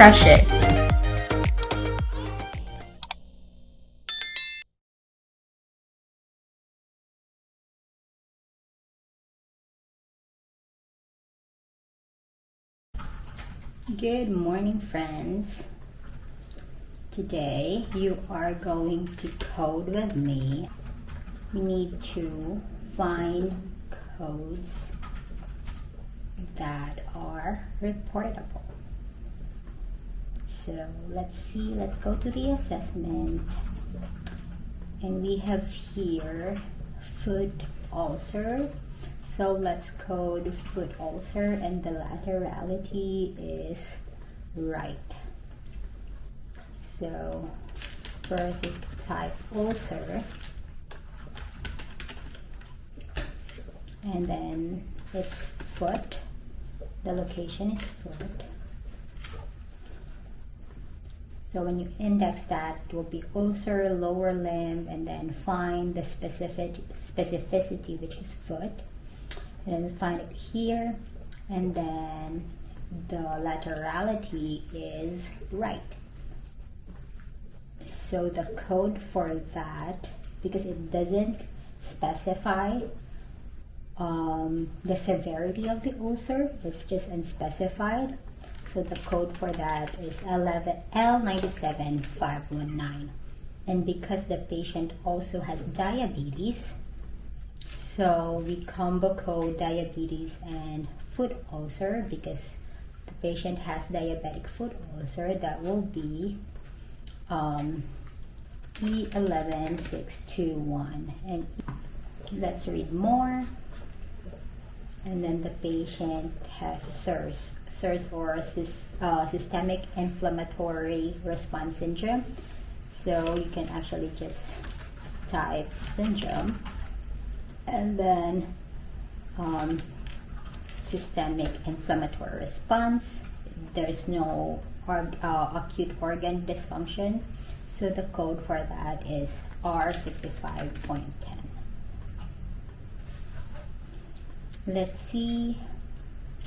Precious. Good morning, friends. Today you are going to code with me. We need to find codes that are reportable. So let's go to the assessment, and we have here foot ulcer. So let's code foot ulcer, and the laterality is right. So first is type ulcer, and then it's foot. The location is foot. So when you index that, it will be ulcer, lower limb, and then find the specificity, which is foot. And then find it here, and then the laterality is right. So the code for that, because it doesn't specify the severity of the ulcer, it's just unspecified. So the code for that is L97519. And because the patient also has diabetes, so we combo code diabetes and foot ulcer. Because the patient has diabetic foot ulcer, that will be E11621. And let's read more. And then the patient has SIRS or systemic inflammatory response syndrome. So you can actually just type syndrome, and then systemic inflammatory response. There's no acute organ dysfunction. So the code for that is R65.10. Let's see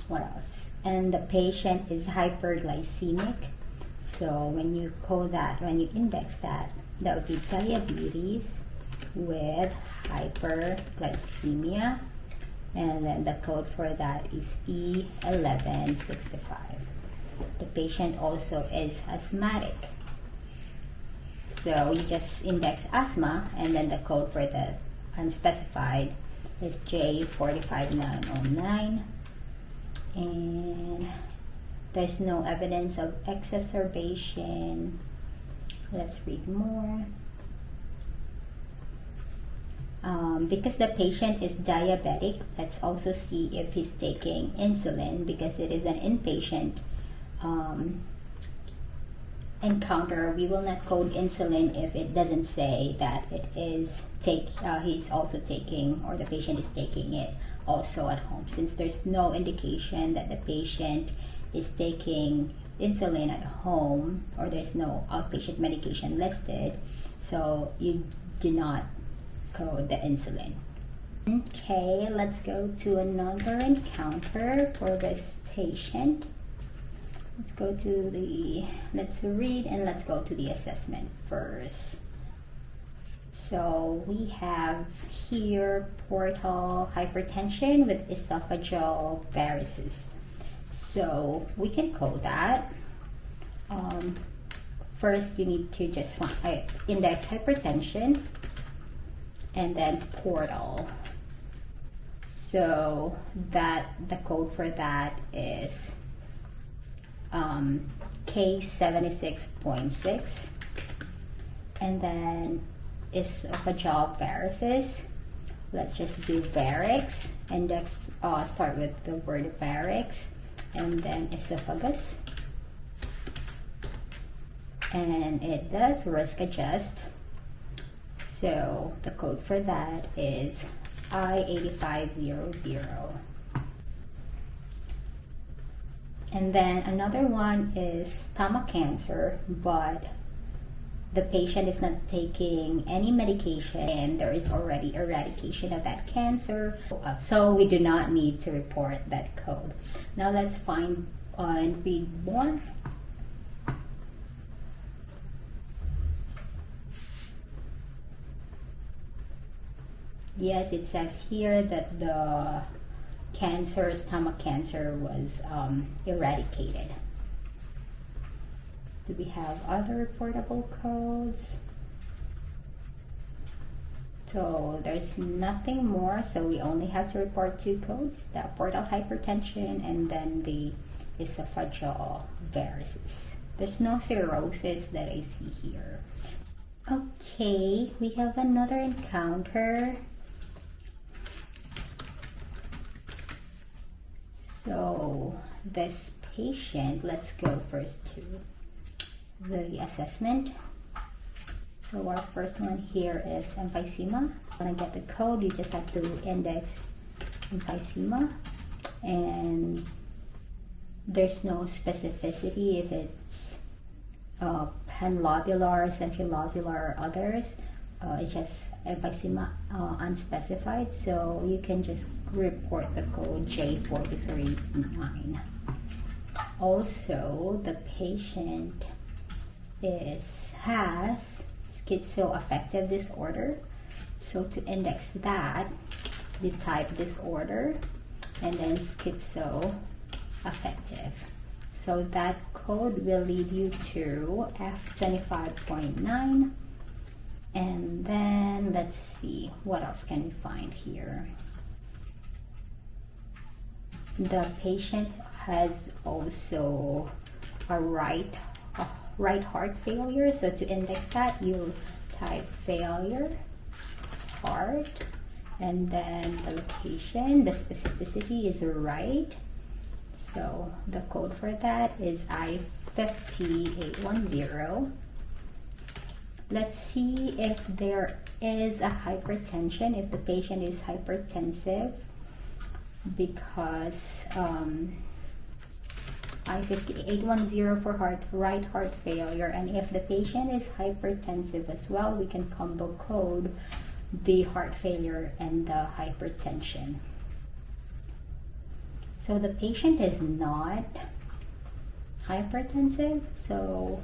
what else. And the patient is hyperglycemic. So when you code that, when you index that, that would be diabetes with hyperglycemia. And then the code for that is E1165. The patient also is asthmatic. So you just index asthma, and then the code for the unspecified is J45909. And there's no evidence of exacerbation. Let's read more. Because the patient is diabetic, let's also see if he's taking insulin, because it is an inpatient encounter. We will not code insulin if it doesn't say that it is he's also taking, or the patient is taking it also at home, since there's no indication that the patient is taking insulin at home, or there's no outpatient medication listed, so you do not code the insulin. Okay, let's go to another encounter for this patient. Let's read and let's go to the assessment first. So we have here portal hypertension with esophageal varices. So we can code that. First, you need to just index hypertension and then portal. So that the code for that is K76.6, and then esophageal varices. Let's just do varix. Index start with the word varix, and then esophagus, and it does risk adjust. So the code for that is I8500. And then another one is stomach cancer, but the patient is not taking any medication and there is already eradication of that cancer. So we do not need to report that code. Now let's find and read more. Yes, it says here that the cancer, stomach cancer, was eradicated. Do we have other reportable codes? So there's nothing more, so we only have to report 2 codes, the portal hypertension and then the esophageal varices. There's no cirrhosis that I see here. Okay, we have another encounter. So this patient, let's go first to the assessment. So our first one here is emphysema. When I get the code, you just have to index emphysema, and there's no specificity if it's panlobular, centrilobular, or others. It's just emphysema unspecified, so you can just report the code J439. Also, the patient has schizoaffective disorder, so to index that, you type disorder and then schizoaffective. So that code will lead you to F25.9. And then let's see, what else can we find here? The patient has also a right heart failure, so to index that, you type failure, heart, and then the location, the specificity is right. So the code for that is I50810. Let's see if there is a hypertension, if the patient is hypertensive, because I50810 for right heart failure, and if the patient is hypertensive as well, we can combo code the heart failure and the hypertension. So the patient is not hypertensive, so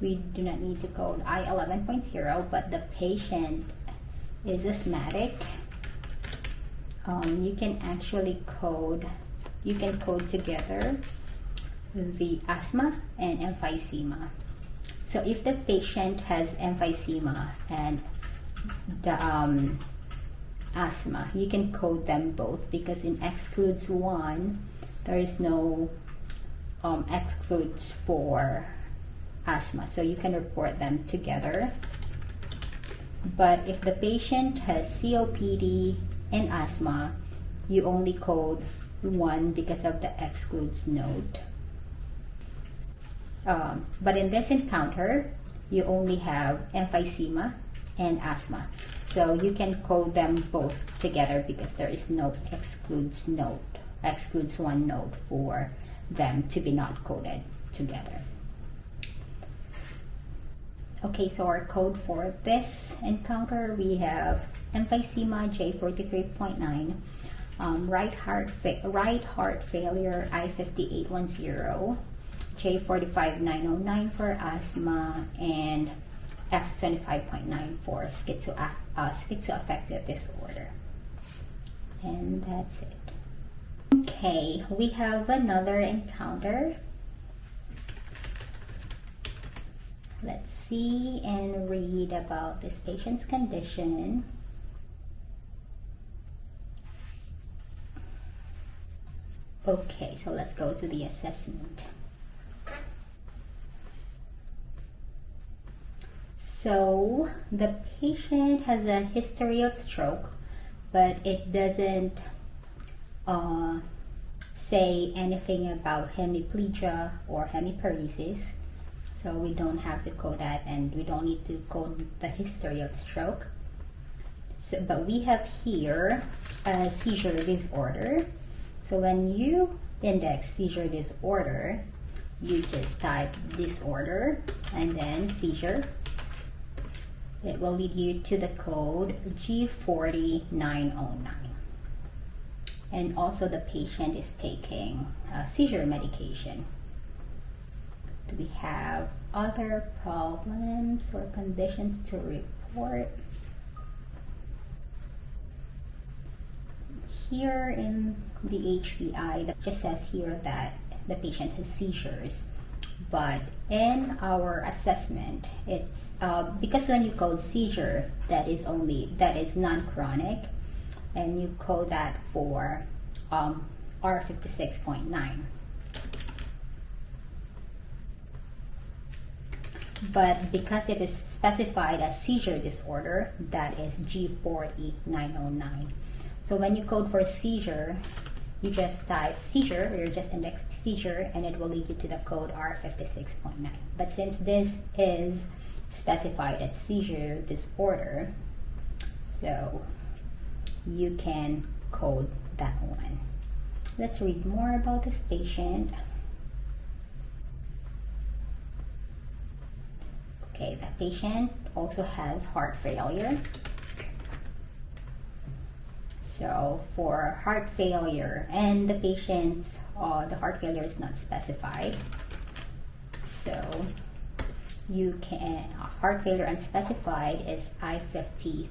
we do not need to code I11.0, but the patient is asthmatic. You can actually code together the asthma and emphysema. So if the patient has emphysema and the asthma, you can code them both, because in excludes 1, there is no excludes for asthma, so you can report them together. But if the patient has COPD and asthma, you only code 1 because of the excludes note. But in this encounter, you only have emphysema and asthma, so you can code them both together because there is no excludes 1 note for them to be not coded together. Okay, so our code for this encounter, we have emphysema J43.9, right heart failure I50810, J45909 for asthma, and F25.9 for schizoaffective disorder. And that's it. Okay, we have another encounter. Let's see and read about this patient's condition. Okay, so let's go to the assessment. So the patient has a history of stroke, but it doesn't say anything about hemiplegia or hemiparesis. So we don't have to code that, and we don't need to code the history of stroke. So, but we have here a seizure disorder. So when you index seizure disorder, you just type disorder and then seizure. It will lead you to the code G40909. And also the patient is taking seizure medication. Do we have other problems or conditions to report? here in the HPI, it just says here that the patient has seizures. But in our assessment, it's because when you code seizure, that is non-chronic, and you code that for R56.9. But because it is specified as seizure disorder, that is G40909. So when you code for seizure, you just type seizure, or you just index seizure, and it will lead you to the code R56.9. But since this is specified as seizure disorder, so you can code that one. Let's read more about this patient. Okay, that patient also has heart failure. So for heart failure, and the patient's, the heart failure is not specified. So you can, heart failure unspecified is I50.9.